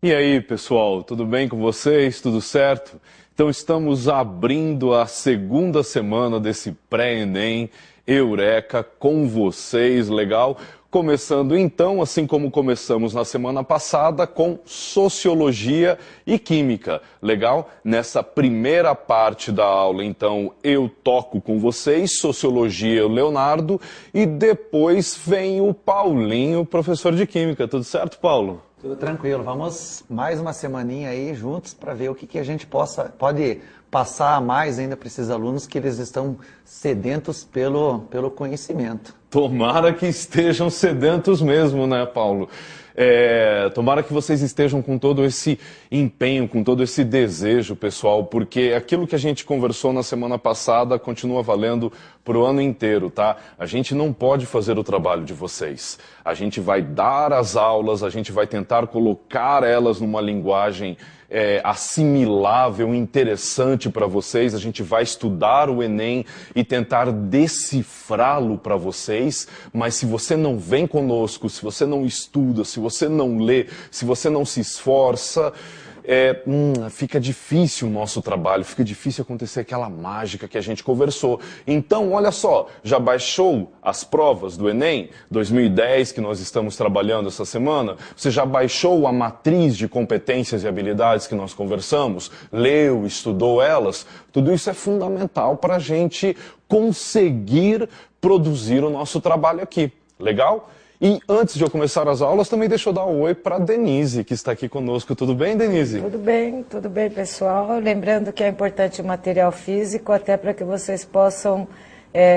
E aí, pessoal, tudo bem com vocês? Tudo certo? Então, estamos abrindo a segunda semana desse pré-ENEM Eureka com vocês, legal? Começando então, assim como começamos na semana passada, com Sociologia e Química, legal? Nessa primeira parte da aula, então, eu toco com vocês, Sociologia, o Leonardo, e depois vem o Paulinho, professor de Química. Tudo certo, Paulo? Tudo tranquilo. Vamos mais uma semaninha aí juntos para ver o que a gente pode passar mais ainda para esses alunos que eles estão sedentos pelo conhecimento. Tomara que estejam sedentos mesmo, né, Paulo? Tomara que vocês estejam com todo esse empenho, com todo esse desejo, pessoal, porque aquilo que a gente conversou na semana passada continua valendo para o ano inteiro, tá? A gente não pode fazer o trabalho de vocês. A gente vai dar as aulas, a gente vai tentar colocar elas numa linguagem assimilável, interessante para vocês. A gente vai estudar o Enem e tentar decifrá-lo para vocês, mas se você não vem conosco, se você não estuda, se você não lê, se você não se esforça, fica difícil o nosso trabalho, fica difícil acontecer aquela mágica que a gente conversou. Então, olha só, já baixou as provas do Enem 2010 que nós estamos trabalhando essa semana? Você já baixou a matriz de competências e habilidades que nós conversamos? Leu, estudou elas? Tudo isso é fundamental para a gente conseguir produzir o nosso trabalho aqui. Legal? E antes de eu começar as aulas, também deixa eu dar um oi para a Denise, que está aqui conosco. Tudo bem, Denise? Tudo bem, pessoal. Lembrando que é importante o material físico, até para que vocês possam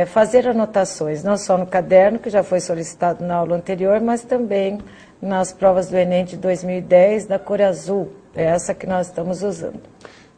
fazer anotações, não só no caderno, que já foi solicitado na aula anterior, mas também nas provas do Enem de 2010, da cor azul. É essa que nós estamos usando.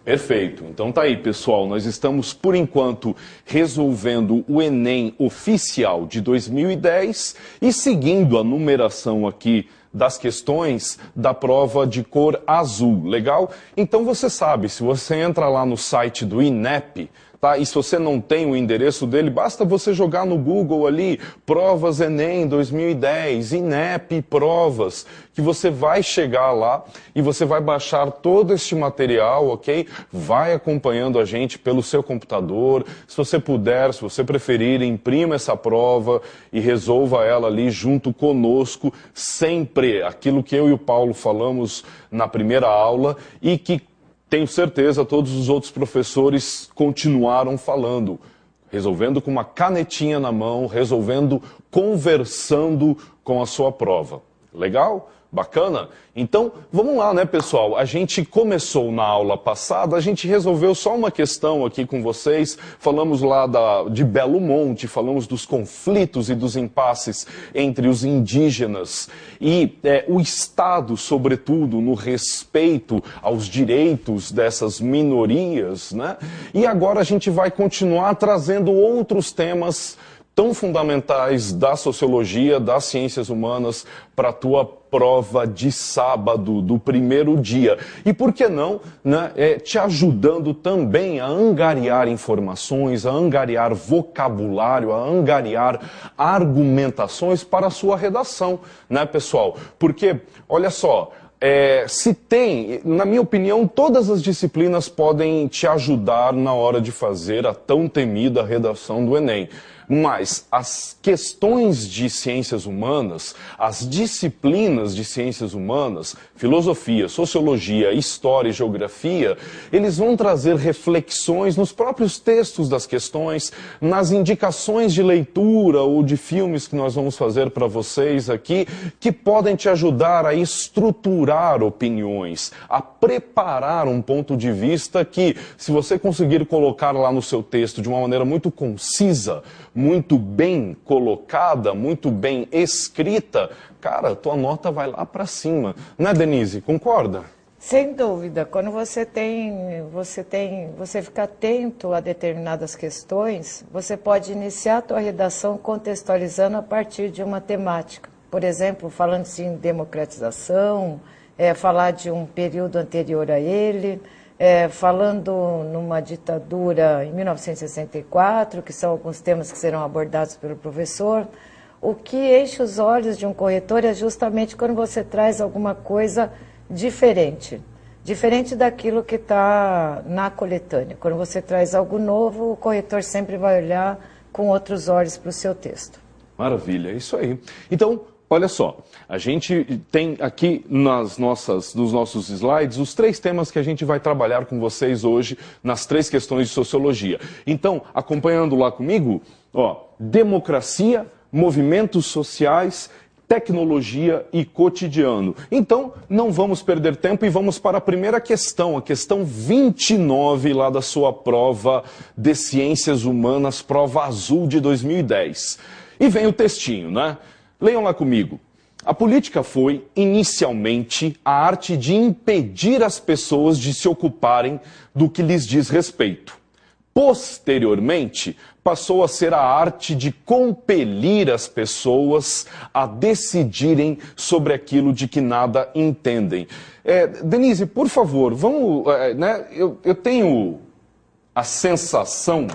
Perfeito. Então tá aí, pessoal. Nós estamos, por enquanto, resolvendo o Enem oficial de 2010 e seguindo a numeração aqui das questões da prova de cor azul. Legal? Então você sabe, se você entra lá no site do INEP, tá? E se você não tem o endereço dele, basta você jogar no Google ali, Provas Enem 2010, INEP Provas, que você vai chegar lá e você vai baixar todo este material, ok? Vai acompanhando a gente pelo seu computador. Se você puder, se você preferir, imprima essa prova e resolva ela ali junto conosco, sempre aquilo que eu e o Paulo falamos na primeira aula e que tenho certeza todos os outros professores continuaram falando, resolvendo com uma canetinha na mão, resolvendo, conversando com a sua prova. Legal? Bacana? Então, vamos lá, né, pessoal? A gente começou na aula passada, a gente resolveu só uma questão aqui com vocês, falamos lá de Belo Monte, falamos dos conflitos e dos impasses entre os indígenas e o Estado, sobretudo, no respeito aos direitos dessas minorias, né? E agora a gente vai continuar trazendo outros temas tão fundamentais da sociologia, das ciências humanas, para a tua prova de sábado, do primeiro dia. E por que não, né, te ajudando também a angariar informações, a angariar vocabulário, a angariar argumentações para a sua redação, né, pessoal? Porque, olha só, na minha opinião, todas as disciplinas podem te ajudar na hora de fazer a tão temida redação do Enem. Mas as questões de ciências humanas, as disciplinas de ciências humanas, filosofia, sociologia, história e geografia, eles vão trazer reflexões nos próprios textos das questões, nas indicações de leitura ou de filmes que nós vamos fazer para vocês aqui, que podem te ajudar a estruturar opiniões, a preparar um ponto de vista que, se você conseguir colocar lá no seu texto de uma maneira muito concisa, muito bem colocada, muito bem escrita, cara, tua nota vai lá para cima. Né, Denise? Concorda? Sem dúvida. Quando você fica atento a determinadas questões, você pode iniciar a tua redação contextualizando a partir de uma temática. Por exemplo, falando-se em democratização, falar de um período anterior a ele, falando numa ditadura em 1964, que são alguns temas que serão abordados pelo professor. O que enche os olhos de um corretor é justamente quando você traz alguma coisa diferente. Diferente daquilo que está na coletânea. Quando você traz algo novo, o corretor sempre vai olhar com outros olhos para o seu texto. Maravilha, é isso aí. Então, olha só, a gente tem aqui nos nossos slides os 3 temas que a gente vai trabalhar com vocês hoje nas 3 questões de sociologia. Então, acompanhando lá comigo, ó, democracia, movimentos sociais, tecnologia e cotidiano. Então, não vamos perder tempo e vamos para a primeira questão, a questão 29 lá da sua prova de Ciências Humanas, prova azul de 2010. E vem o textinho, né? Leiam lá comigo. A política foi, inicialmente, a arte de impedir as pessoas de se ocuparem do que lhes diz respeito. Posteriormente, passou a ser a arte de compelir as pessoas a decidirem sobre aquilo de que nada entendem. Denise, por favor, vamos... Eu tenho a sensação,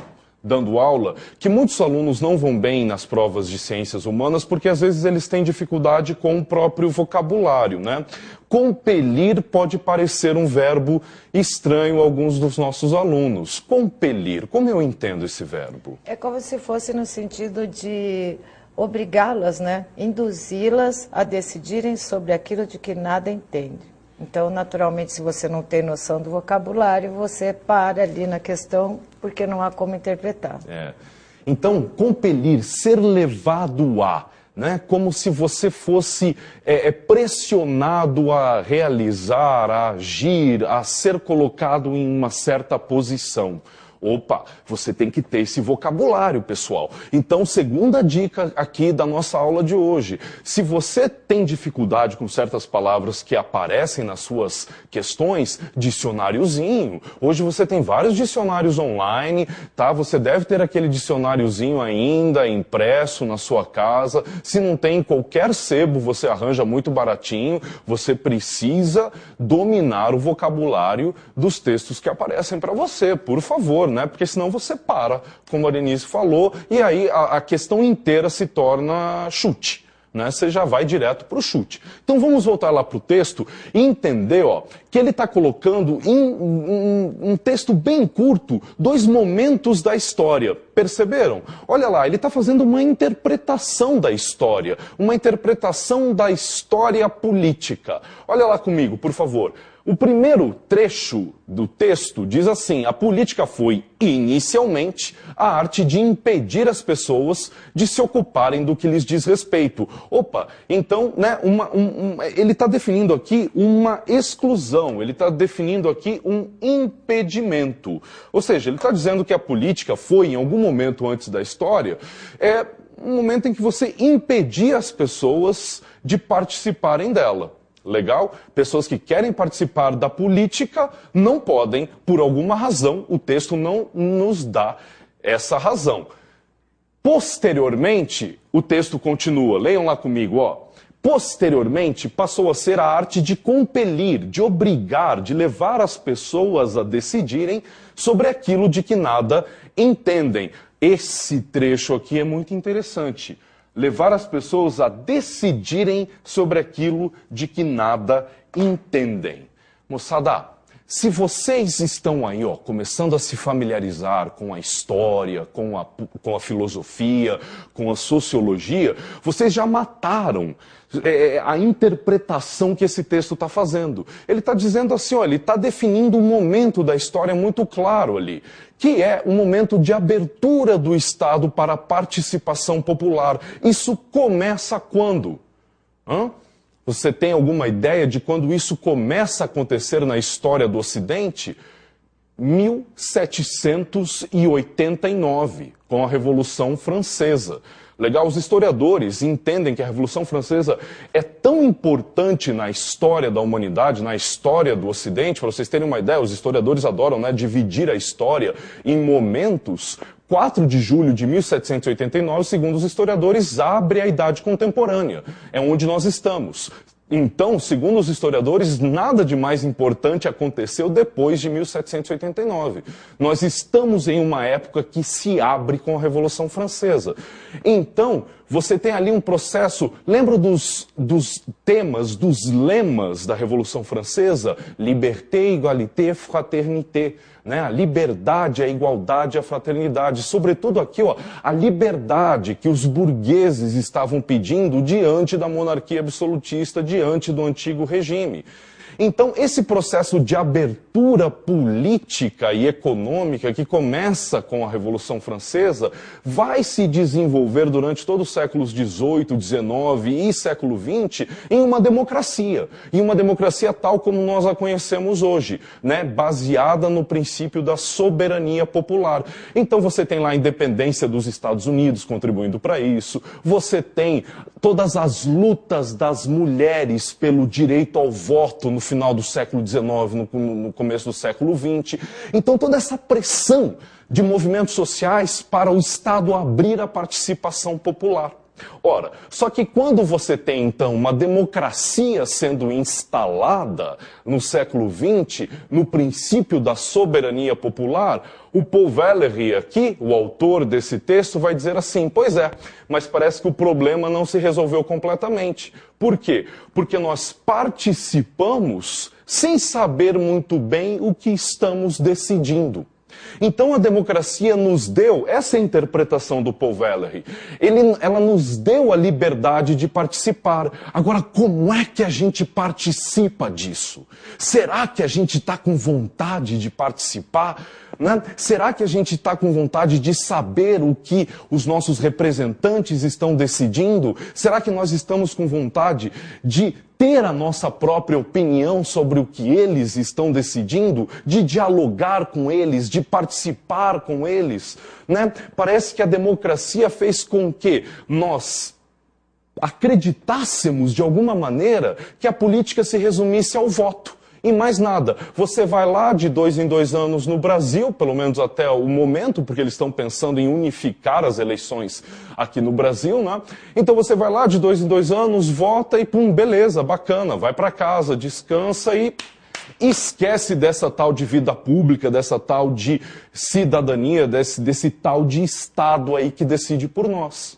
dando aula, que muitos alunos não vão bem nas provas de ciências humanas porque às vezes eles têm dificuldade com o próprio vocabulário, né? Compelir pode parecer um verbo estranho a alguns dos nossos alunos. Compelir, como eu entendo esse verbo? É como se fosse no sentido de obrigá-las, né? Induzi-las a decidirem sobre aquilo de que nada entende. Então, naturalmente, se você não tem noção do vocabulário, você para ali na questão porque não há como interpretar. Então, compelir, ser levado a, né? Como se você fosse pressionado a realizar, a agir, a ser colocado em uma certa posição. Opa, você tem que ter esse vocabulário, pessoal. Então, segunda dica aqui da nossa aula de hoje. Se você tem dificuldade com certas palavras que aparecem nas suas questões, dicionáriozinho. Hoje você tem vários dicionários online, tá? Você deve ter aquele dicionáriozinho ainda impresso na sua casa. Se não tem qualquer sebo, você arranja muito baratinho. Você precisa dominar o vocabulário dos textos que aparecem para você, por favor. Né? Porque senão você para, como a Denise falou, e aí a questão inteira se torna chute. Né? Você já vai direto para o chute. Então vamos voltar lá para o texto e entender que ele está colocando em um texto bem curto 2 momentos da história. Perceberam? Olha lá, ele está fazendo uma interpretação da história, uma interpretação da história política. Olha lá comigo, por favor. O primeiro trecho do texto diz assim: a política foi, inicialmente, a arte de impedir as pessoas de se ocuparem do que lhes diz respeito. Opa, então, né, ele está definindo aqui uma exclusão, ele está definindo aqui um impedimento. Ou seja, ele está dizendo que a política foi, em algum momento antes da história, um momento em que você impedia as pessoas de participarem dela. Legal? Pessoas que querem participar da política não podem, por alguma razão, o texto não nos dá essa razão. Posteriormente, o texto continua, leiam lá comigo, Posteriormente, passou a ser a arte de compelir, de obrigar, de levar as pessoas a decidirem sobre aquilo de que nada entendem. Esse trecho aqui é muito interessante. Levar as pessoas a decidirem sobre aquilo de que nada entendem. Moçada, se vocês estão aí, começando a se familiarizar com a história, com a filosofia, com a sociologia, vocês já mataram a interpretação que esse texto está fazendo. Ele está dizendo assim, ele está definindo um momento da história muito claro ali, que é um momento de abertura do Estado para a participação popular. Isso começa quando? Você tem alguma ideia de quando isso começa a acontecer na história do Ocidente? 1789, com a Revolução Francesa. Legal, os historiadores entendem que a Revolução Francesa é tão importante na história da humanidade, na história do Ocidente. Para vocês terem uma ideia, os historiadores adoram, né, dividir a história em momentos. 4 de julho de 1789, segundo os historiadores, abre a Idade Contemporânea. É onde nós estamos. Então, segundo os historiadores, nada de mais importante aconteceu depois de 1789. Nós estamos em uma época que se abre com a Revolução Francesa. Então, você tem ali um processo... Lembra dos temas, dos lemas da Revolução Francesa? Liberté, égalité, fraternité. Né? A liberdade, a igualdade, a fraternidade. Sobretudo aqui, ó, a liberdade que os burgueses estavam pedindo diante da monarquia absolutista, diante do antigo regime. Então, esse processo de abertura política e econômica que começa com a Revolução Francesa vai se desenvolver durante todos os séculos XVIII, XIX e século XX em uma democracia. E uma democracia tal como nós a conhecemos hoje, né? Baseada no princípio da soberania popular. Então você tem lá a independência dos Estados Unidos contribuindo para isso, você tem todas as lutas das mulheres pelo direito ao voto no final do século XIX, no começo do século XX. Então toda essa pressão de movimentos sociais para o Estado abrir a participação popular. Ora, só que quando você tem, então, uma democracia sendo instalada no século XX, no princípio da soberania popular, o Paul Valéry aqui, o autor desse texto, vai dizer assim, pois é, mas parece que o problema não se resolveu completamente. Por quê? Porque nós participamos sem saber muito bem o que estamos decidindo. Então a democracia nos deu essa interpretação do Paul Valéry. Ela nos deu a liberdade de participar. Agora, como é que a gente participa disso? Será que a gente está com vontade de participar? Né? Será que a gente está com vontade de saber o que os nossos representantes estão decidindo? Será que nós estamos com vontade de ter a nossa própria opinião sobre o que eles estão decidindo, de dialogar com eles, de participar com eles, né? Parece que a democracia fez com que nós acreditássemos de alguma maneira que a política se resumisse ao voto. E mais nada, você vai lá de 2 em 2 anos no Brasil, pelo menos até o momento, porque eles estão pensando em unificar as eleições aqui no Brasil, né? Então você vai lá de 2 em 2 anos, vota e pum, beleza, bacana, vai para casa, descansa e esquece dessa tal de vida pública, dessa tal de cidadania, desse tal de Estado aí que decide por nós.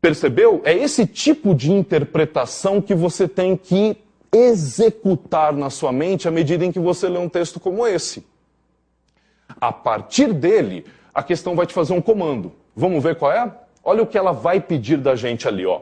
Percebeu? É esse tipo de interpretação que você tem que executar na sua mente à medida em que você lê um texto como esse. A partir dele, a questão vai te fazer um comando. Vamos ver qual é? Olha o que ela vai pedir da gente ali, ó.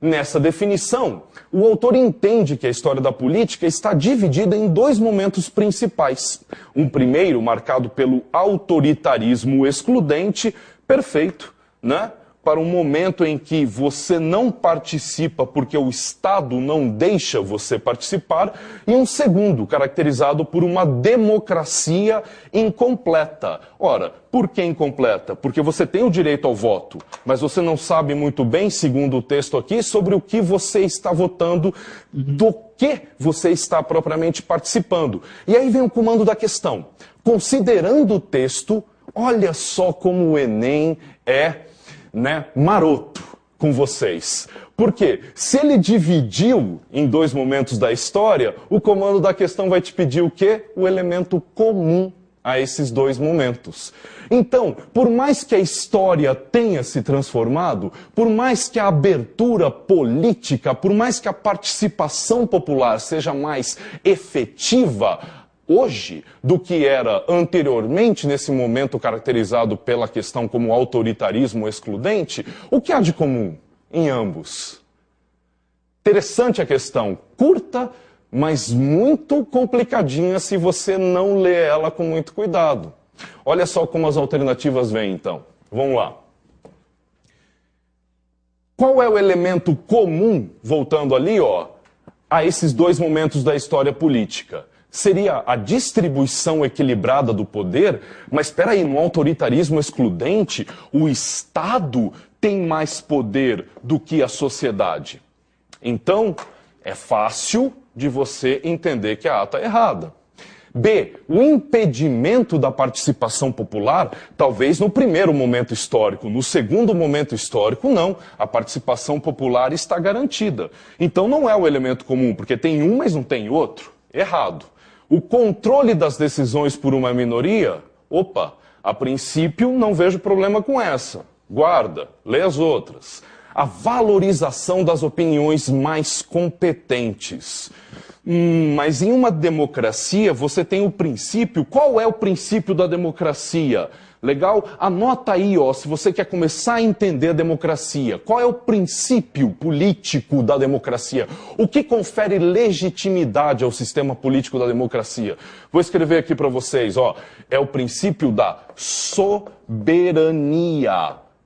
Nessa definição, o autor entende que a história da política está dividida em 2 momentos principais. Um primeiro, marcado pelo autoritarismo excludente, perfeito, né? Para um momento em que você não participa porque o Estado não deixa você participar, e um segundo, caracterizado por uma democracia incompleta. Ora, por que incompleta? Porque você tem o direito ao voto, mas você não sabe muito bem, segundo o texto aqui, sobre o que você está votando, do que você está propriamente participando. E aí vem o comando da questão. Considerando o texto, olha só como o Enem é maroto com vocês. Por quê? Se ele dividiu em 2 momentos da história, o comando da questão vai te pedir o quê? O elemento comum a esses 2 momentos. Então, por mais que a história tenha se transformado, por mais que a abertura política, por mais que a participação popular seja mais efetiva hoje do que era anteriormente, nesse momento caracterizado pela questão como autoritarismo excludente, o que há de comum em ambos? Interessante a questão, curta, mas muito complicadinha se você não lê ela com muito cuidado. Olha só como as alternativas vêm, então. Vamos lá. Qual é o elemento comum, voltando ali, ó, a esses 2 momentos da história política? Seria a distribuição equilibrada do poder, mas espera aí, no autoritarismo excludente, o Estado tem mais poder do que a sociedade. Então, é fácil de você entender que a A está errada. B, o impedimento da participação popular, talvez no primeiro momento histórico. No segundo momento histórico, não. A participação popular está garantida. Então não é o elemento comum, porque tem um, mas não tem outro. Errado. O controle das decisões por uma minoria, opa, a princípio não vejo problema com essa. Guarda, lê as outras. A valorização das opiniões mais competentes. Mas em uma democracia você tem o princípio. Qual é o princípio da democracia? Legal? Anota aí, ó, se você quer começar a entender a democracia. Qual é o princípio político da democracia? O que confere legitimidade ao sistema político da democracia? Vou escrever aqui para vocês, ó. É o princípio da soberania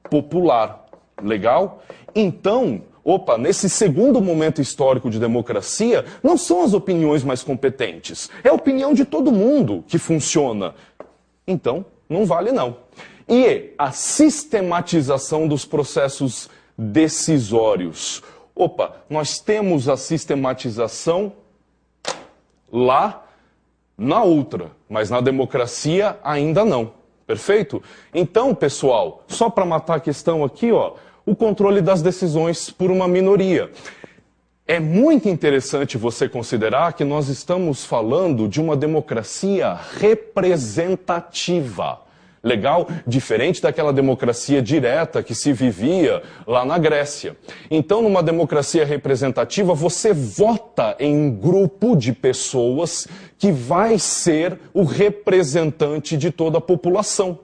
popular. Legal? Então, opa, nesse segundo momento histórico de democracia, não são as opiniões mais competentes. É a opinião de todo mundo que funciona. Então, não vale não. E a sistematização dos processos decisórios. Opa, nós temos a sistematização lá na outra, mas na democracia ainda não. Perfeito? Então, pessoal, só para matar a questão aqui, ó, o controle das decisões por uma minoria. É muito interessante você considerar que nós estamos falando de uma democracia representativa. Legal? Diferente daquela democracia direta que se vivia lá na Grécia. Então, numa democracia representativa, você vota em um grupo de pessoas que vai ser o representante de toda a população.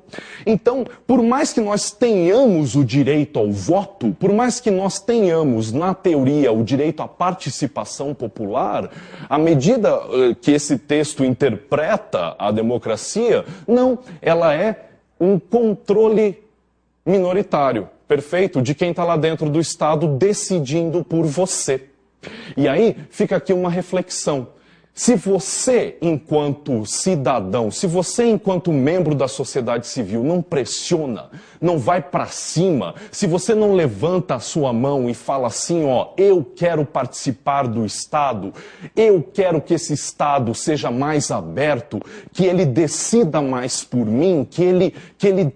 Então, por mais que nós tenhamos o direito ao voto, por mais que nós tenhamos, na teoria, o direito à participação popular, à medida que esse texto interpreta a democracia, não, ela é um controle minoritário, perfeito? De quem está lá dentro do Estado decidindo por você. E aí fica aqui uma reflexão. Se você, enquanto cidadão, se você, enquanto membro da sociedade civil, não pressiona, não vai para cima, se você não levanta a sua mão e fala assim, ó, eu quero participar do Estado, eu quero que esse Estado seja mais aberto, que ele decida mais por mim, que ele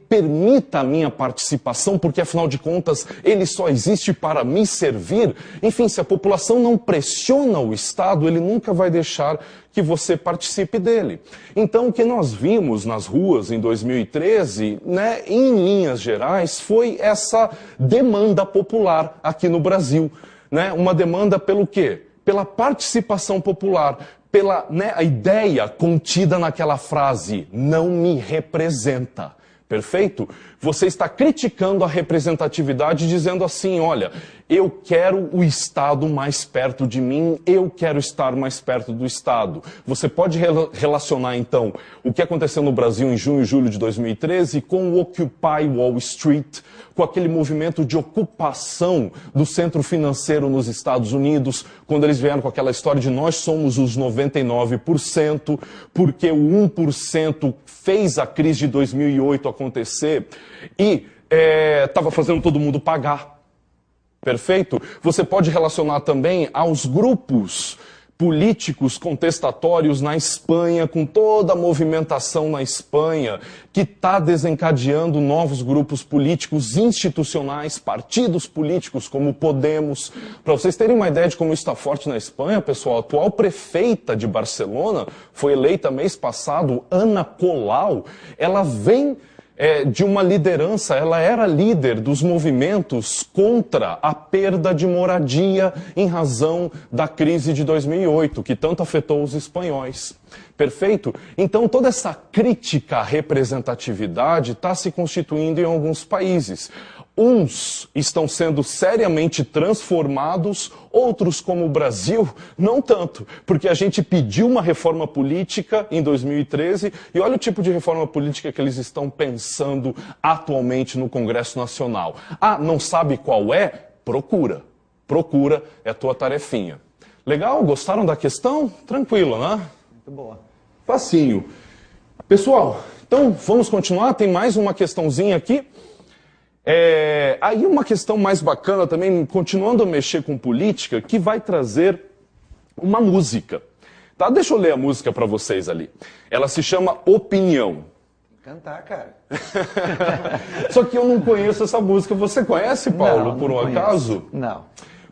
permita a minha participação, porque afinal de contas ele só existe para me servir. Enfim, se a população não pressiona o Estado, ele nunca vai deixar que você participe dele. Então, o que nós vimos nas ruas em 2013, né, em linhas gerais, foi essa demanda popular aqui no Brasil. Né? Uma demanda pelo quê? Pela participação popular, pela, né, a ideia contida naquela frase, não me representa. Perfeito? Você está criticando a representatividade dizendo assim, olha, eu quero o Estado mais perto de mim, eu quero estar mais perto do Estado. Você pode relacionar, então, o que aconteceu no Brasil em junho e julho de 2013 com o Occupy Wall Street, com aquele movimento de ocupação do centro financeiro nos Estados Unidos, quando eles vieram com aquela história de nós somos os 99%, porque o 1% fez a crise de 2008 acontecer e estava fazendo todo mundo pagar. Perfeito? Você pode relacionar também aos grupos políticos contestatórios na Espanha, com toda a movimentação na Espanha, que está desencadeando novos grupos políticos institucionais, partidos políticos como Podemos. Para vocês terem uma ideia de como isso está forte na Espanha, pessoal, a atual prefeita de Barcelona foi eleita mês passado, Ana Colau. Ela vem de uma liderança, ela era líder dos movimentos contra a perda de moradia em razão da crise de 2008, que tanto afetou os espanhóis. Perfeito? Então toda essa crítica à representatividade está se constituindo em alguns países. Uns estão sendo seriamente transformados, outros, como o Brasil, não tanto. Porque a gente pediu uma reforma política em 2013 e olha o tipo de reforma política que eles estão pensando atualmente no Congresso Nacional. Ah, não sabe qual é? Procura. Procura, é a tua tarefinha. Legal? Gostaram da questão? Tranquilo, né? Muito boa. Facinho. Pessoal, então vamos continuar. Tem mais uma questãozinha aqui. Aí uma questão mais bacana também, continuando a mexer com política, que vai trazer uma música. tá? Deixa eu ler a música para vocês ali. Ela se chama Opinião. Cantar, cara. Só que eu não conheço essa música. Você conhece, Paulo, por um acaso? Não.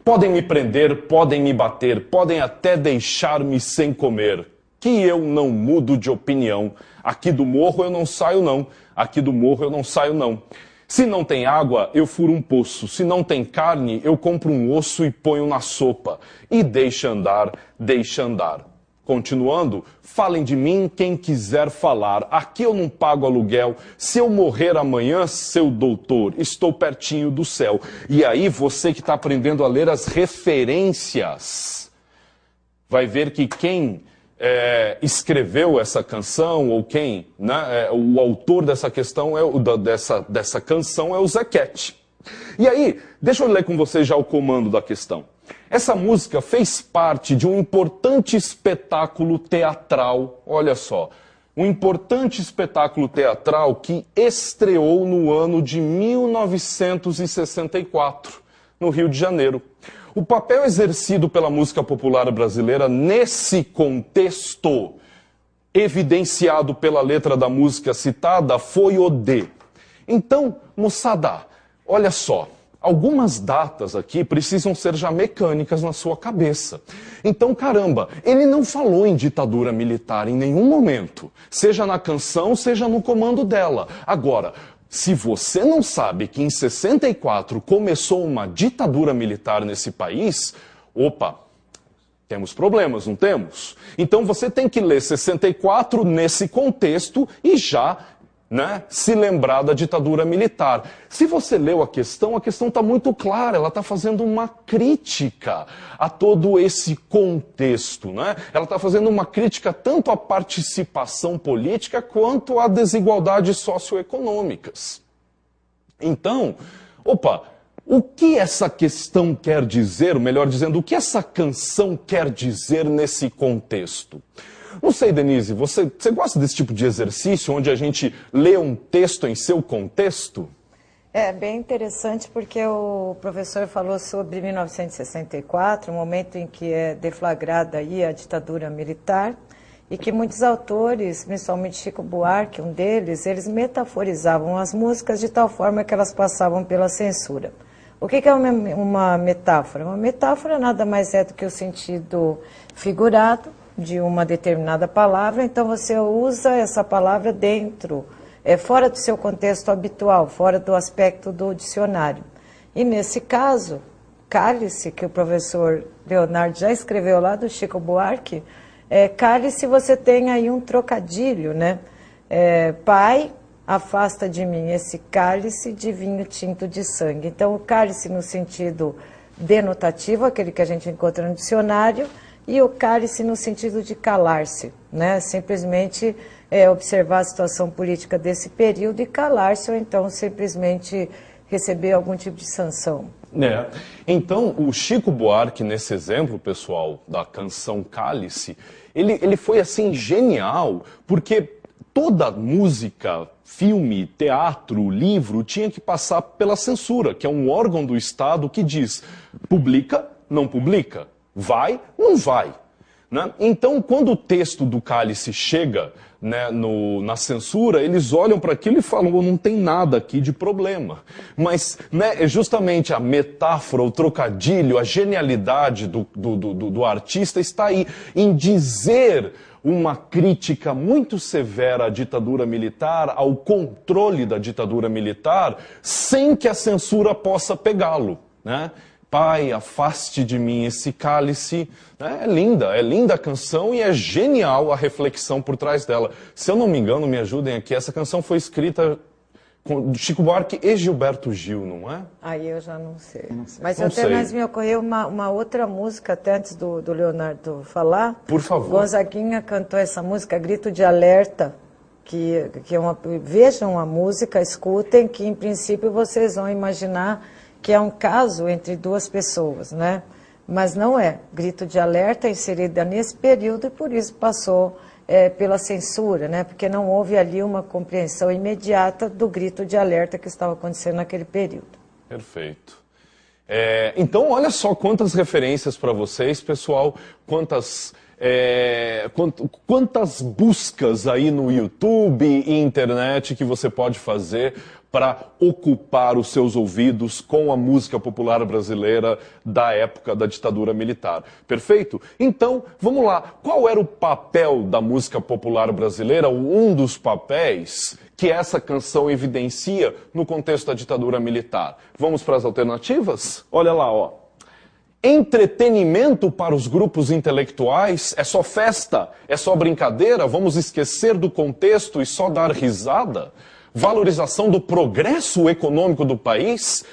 Podem me prender, podem me bater, podem até deixar-me sem comer, que eu não mudo de opinião. Aqui do morro eu não saio não, aqui do morro eu não saio não. Se não tem água, eu furo um poço. Se não tem carne, eu compro um osso e ponho na sopa. E deixa andar, deixa andar. Continuando, falem de mim quem quiser falar. Aqui eu não pago aluguel. Se eu morrer amanhã, seu doutor, estou pertinho do céu. E aí você que está aprendendo a ler as referências, vai ver que quem escreveu essa canção, ou quem, né, o autor dessa questão, dessa canção é o Zequete. E aí, deixa eu ler com vocês já o comando da questão. Essa música fez parte de um importante espetáculo teatral, olha só, um importante espetáculo teatral que estreou no ano de 1964, no Rio de Janeiro. O papel exercido pela música popular brasileira nesse contexto, evidenciado pela letra da música citada, foi o de. Então, moçada, olha só, algumas datas aqui precisam ser já mecânicas na sua cabeça. Então, caramba, ele não falou em ditadura militar em nenhum momento, seja na canção, seja no comando dela. Agora, se você não sabe que em 64 começou uma ditadura militar nesse país, opa, temos problemas, não temos? Então você tem que ler 64 nesse contexto e já, né, se lembrar da ditadura militar. Se você leu a questão está muito clara, ela está fazendo uma crítica a todo esse contexto, né? Ela está fazendo uma crítica tanto à participação política quanto a desigualdades socioeconômicas. Então, opa, o que essa questão quer dizer, ou melhor dizendo, o que essa canção quer dizer nesse contexto? Não sei, Denise, você gosta desse tipo de exercício, onde a gente lê um texto em seu contexto? É bem interessante porque o professor falou sobre 1964, o momento em que é deflagrada aí a ditadura militar, e que muitos autores, principalmente Chico Buarque, um deles, eles metaforizavam as músicas de tal forma que elas passavam pela censura. O que é uma metáfora? Uma metáfora nada mais é do que o sentido figurado de uma determinada palavra, então você usa essa palavra dentro, fora do seu contexto habitual, fora do aspecto do dicionário. E nesse caso, cálice, que o professor Leonardo já escreveu lá do Chico Buarque, cálice você tem aí um trocadilho, né? Pai, afasta de mim esse cálice de vinho tinto de sangue. Então o cálice no sentido denotativo, aquele que a gente encontra no dicionário, e o cálice no sentido de calar-se, né? Simplesmente observar a situação política desse período e calar-se, ou então simplesmente receber algum tipo de sanção. Então, o Chico Buarque, nesse exemplo, pessoal, da canção Cálice, ele foi, assim, genial, porque toda música, filme, teatro, livro, tinha que passar pela censura, que é um órgão do Estado que diz, publica, não publica. Vai, não vai. Né? Então, quando o texto do Cálice chega, né, na censura, eles olham para aquilo e falam, não tem nada aqui de problema. Mas, né, é justamente a metáfora, o trocadilho, a genialidade do artista está aí, em dizer uma crítica muito severa à ditadura militar, ao controle da ditadura militar, sem que a censura possa pegá-lo, né? Pai, afaste de mim esse cálice. É linda a canção e é genial a reflexão por trás dela. Se eu não me engano, me ajudem aqui, essa canção foi escrita com Chico Buarque e Gilberto Gil, não é? Aí eu já não sei. Mas mais me ocorreu uma outra música, até antes do Leonardo falar. Por favor. Gonzaguinha cantou essa música, Grito de Alerta, que vejam a música, escutem, que em princípio vocês vão imaginar que é um caso entre duas pessoas, né? Mas não é. Grito de Alerta é inserida nesse período e por isso passou pela censura, né? Porque não houve ali uma compreensão imediata do grito de alerta que estava acontecendo naquele período. Perfeito. Então, olha só quantas referências para vocês, pessoal, quantas quantas buscas aí no YouTube e internet que você pode fazer para ocupar os seus ouvidos com a música popular brasileira da época da ditadura militar. Perfeito? Então, vamos lá. Qual era o papel da música popular brasileira, um dos papéis que essa canção evidencia no contexto da ditadura militar? Vamos para as alternativas? Olha lá, ó. Entretenimento para os grupos intelectuais? É só festa? É só brincadeira? Vamos esquecer do contexto e só dar risada? Valorização do progresso econômico do país?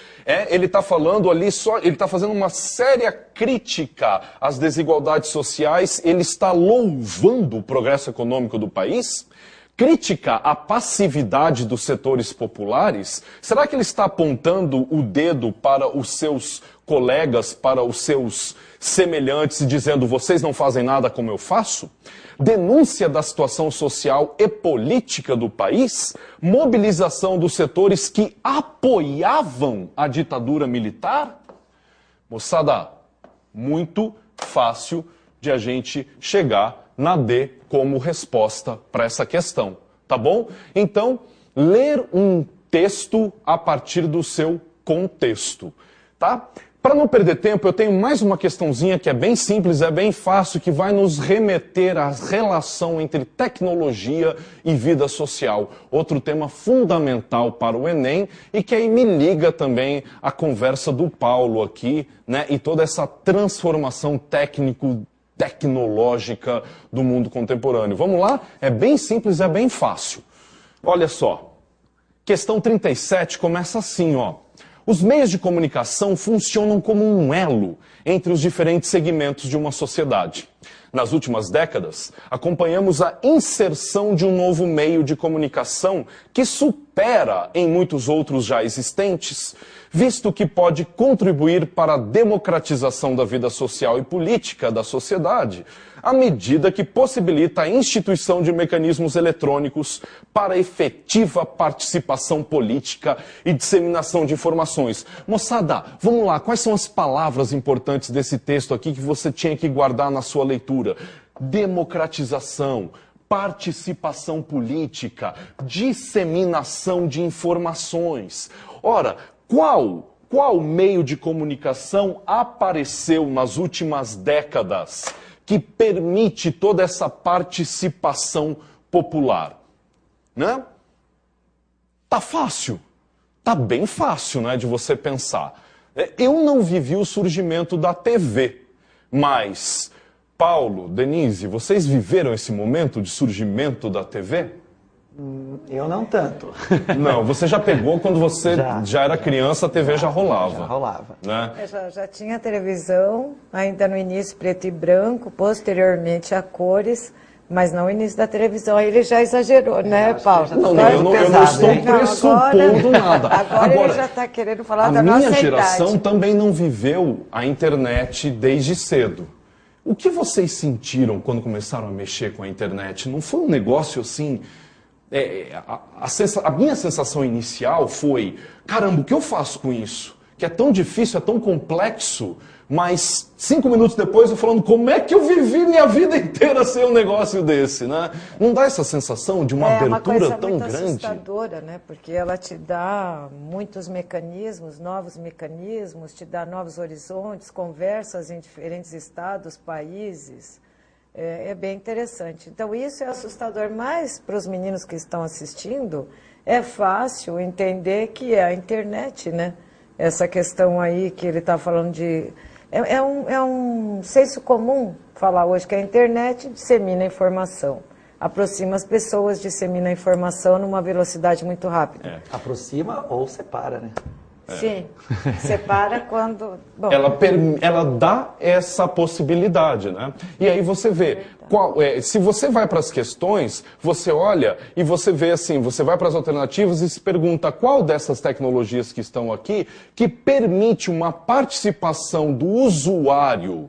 Ele está falando ali ele está fazendo uma séria crítica às desigualdades sociais, ele está louvando o progresso econômico do país? Crítica à passividade dos setores populares? Será que ele está apontando o dedo para os seus colegas, para os seus semelhantes e dizendo, vocês não fazem nada como eu faço? Denúncia da situação social e política do país? Mobilização dos setores que apoiavam a ditadura militar? Moçada, muito fácil de a gente chegar na D como resposta para essa questão, tá bom? Então, ler um texto a partir do seu contexto, tá? Para não perder tempo, eu tenho mais uma questãozinha que é bem simples, é bem fácil, que vai nos remeter à relação entre tecnologia e vida social. Outro tema fundamental para o Enem e que aí me liga também à conversa do Paulo aqui, né? E toda essa transformação tecnológica do mundo contemporâneo. Vamos lá? É bem simples, é bem fácil. Olha só, questão 37 começa assim, ó. Os meios de comunicação funcionam como um elo entre os diferentes segmentos de uma sociedade. Nas últimas décadas, acompanhamos a inserção de um novo meio de comunicação que supera em muitos outros já existentes, visto que pode contribuir para a democratização da vida social e política da sociedade, à medida que possibilita a instituição de mecanismos eletrônicos para efetiva participação política e disseminação de informações. Moçada, vamos lá, quais são as palavras importantes desse texto aqui que você tinha que guardar na sua leitura? Democratização, participação política, disseminação de informações. Ora, qual meio de comunicação apareceu nas últimas décadas que permite toda essa participação popular? Né? Tá fácil. Tá bem fácil, né, de você pensar. Eu não vivi o surgimento da TV, mas Paulo, Denise, vocês viveram esse momento de surgimento da TV? Eu não tanto. Não, você já pegou quando você já era criança, a TV já rolava. Já rolava. Né? Já tinha televisão, ainda no início preto e branco, posteriormente a cores, mas não o início da televisão. Aí ele já exagerou, né, Paulo? Não, eu não estou pressupondo nada. Agora ele já está querendo falar da nossa idade. A minha geração também não viveu a internet desde cedo. O que vocês sentiram quando começaram a mexer com a internet? Não foi um negócio assim... A minha sensação inicial foi, caramba, o que eu faço com isso? Que é tão difícil, é tão complexo, mas 5 minutos depois eu falando, como é que eu vivi minha vida inteira sem um negócio desse, né? Não dá essa sensação de uma abertura tão grande? É uma coisa muito assustadora, né? Porque ela te dá muitos mecanismos, novos mecanismos, te dá novos horizontes, conversas em diferentes estados, países. É bem interessante. Então, isso é assustador, mas para os meninos que estão assistindo, é fácil entender que é a internet, né? Essa questão aí que ele está falando de... É um senso comum falar hoje que a internet dissemina informação. Aproxima as pessoas, dissemina a informação numa velocidade muito rápida. Aproxima ou separa, né? Sim, separa quando... Bom, ela dá essa possibilidade, né? E aí você vê, se você vai para as questões, você olha e você vê assim, você vai para as alternativas e se pergunta qual dessas tecnologias que estão aqui que permite uma participação do usuário,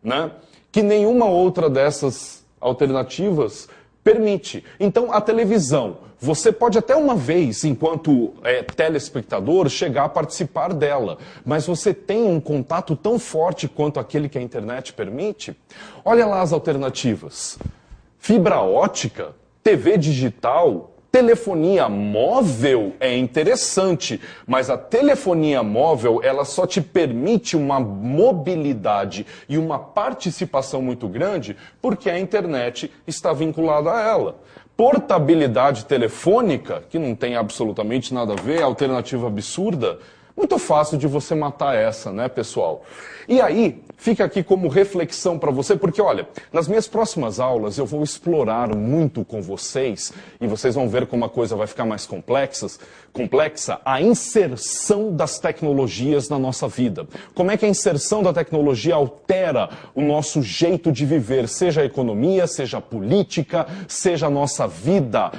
né? Que nenhuma outra dessas alternativas permite. Então, a televisão, você pode até uma vez, enquanto telespectador, chegar a participar dela, mas você tem um contato tão forte quanto aquele que a internet permite? Olha lá as alternativas. Fibra ótica, TV digital, telefonia móvel é interessante, mas a telefonia móvel, ela só te permite uma mobilidade e uma participação muito grande porque a internet está vinculada a ela. Portabilidade telefônica, que não tem absolutamente nada a ver, alternativa absurda, muito fácil de você matar essa, né, pessoal? E aí, fica aqui como reflexão para você, porque olha, nas minhas próximas aulas eu vou explorar muito com vocês, e vocês vão ver como a coisa vai ficar mais complexa, a inserção das tecnologias na nossa vida. Como é que a inserção da tecnologia altera o nosso jeito de viver, seja a economia, seja a política, seja a nossa vida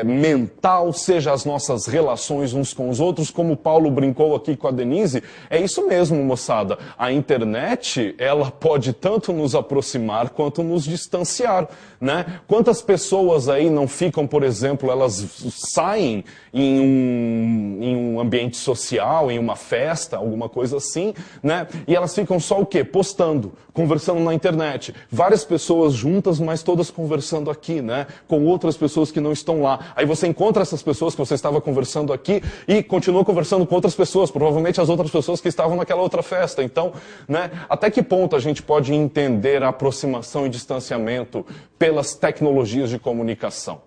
mental, seja as nossas relações uns com os outros, como o Paulo brincou aqui com a Denise, é isso mesmo, moçada. A internet, ela pode tanto nos aproximar quanto nos distanciar, né? Quantas pessoas aí não ficam, por exemplo, elas saem em um ambiente social, em uma festa, alguma coisa assim, né? E elas ficam só o quê? Postando, conversando na internet. Várias pessoas juntas, mas todas conversando aqui, né? Com outras pessoas que não estão lá. Aí você encontra essas pessoas que você estava conversando aqui e continua conversando com outras pessoas, provavelmente as outras pessoas que estavam naquela outra festa. Então, né? Até que ponto a gente pode entender a aproximação e distanciamento pelas tecnologias de comunicação?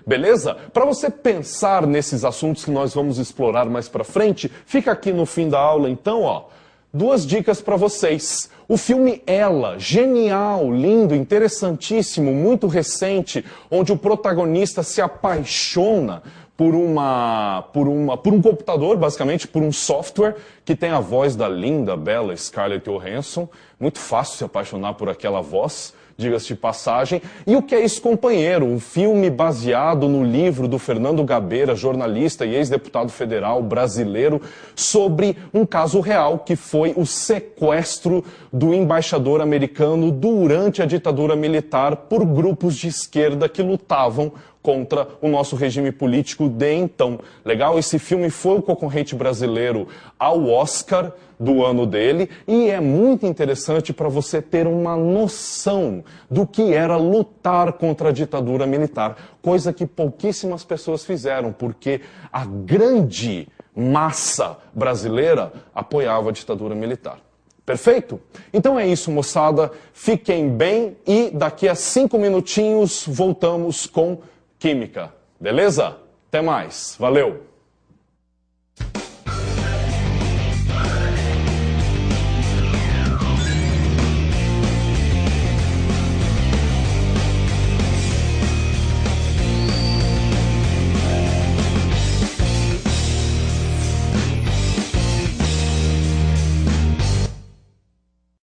Beleza? Para você pensar nesses assuntos que nós vamos explorar mais para frente, fica aqui no fim da aula, então, ó, 2 dicas para vocês. O filme Ela, genial, lindo, interessantíssimo, muito recente, onde o protagonista se apaixona por um computador, basicamente, por um software que tem a voz da linda, bela Scarlett Johansson. Muito fácil se apaixonar por aquela voz, diga-se de passagem. E O Que é Isso, Companheiro? Um filme baseado no livro do Fernando Gabeira, jornalista e ex-deputado federal brasileiro, sobre um caso real que foi o sequestro do embaixador americano durante a ditadura militar por grupos de esquerda que lutavam contra o nosso regime político de então. Legal? Esse filme foi o concorrente brasileiro ao Oscar do ano dele e é muito interessante para você ter uma noção do que era lutar contra a ditadura militar, coisa que pouquíssimas pessoas fizeram, porque a grande massa brasileira apoiava a ditadura militar. Perfeito? Então é isso, moçada. Fiquem bem e daqui a 5 minutinhos voltamos com Química. Beleza? Até mais. Valeu!